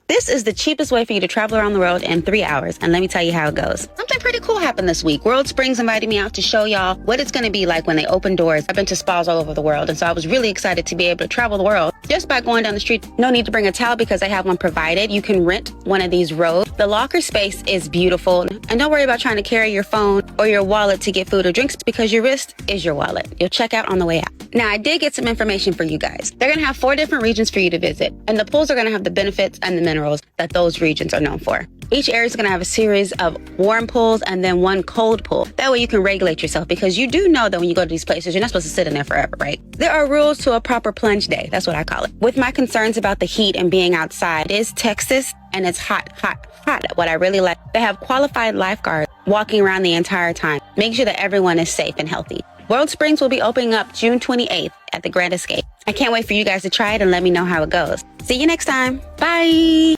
This is the cheapest way for you to travel around the world in 3 hours, and let me tell you how it goes. Something pretty cool happened this week. World Springs invited me out to show y'all what it's going to be like when they open doors. I've been to spas all over the world, and so I was really excited to be able to travel the world just by going down the street. No need to bring a towel because they have one provided. You can rent one of these robes. The locker space is beautiful, and don't worry about trying to carry your phone or your wallet to get food or drinks because your wrist is your wallet. You'll check out on the way out. Now, I did get some information for you guys. They're going to have 4 different regions for you to visit, and the pools are going to have the benefits and the minerals that those regions are known for. Each area is going to have a series of warm pools and then one cold pool. That way you can regulate yourself, because you do know that when you go to these places, you're not supposed to sit in there forever, right? There are rules to a proper plunge day. That's what I call it. With my concerns about the heat and being outside, it is Texas and it's hot. What I really like, they have qualified lifeguards walking around the entire time, making sure that everyone is safe and healthy. World Springs will be opening up June 28th at the Grand Escape. I can't wait for you guys to try it and let me know how it goes. See you next time. Bye.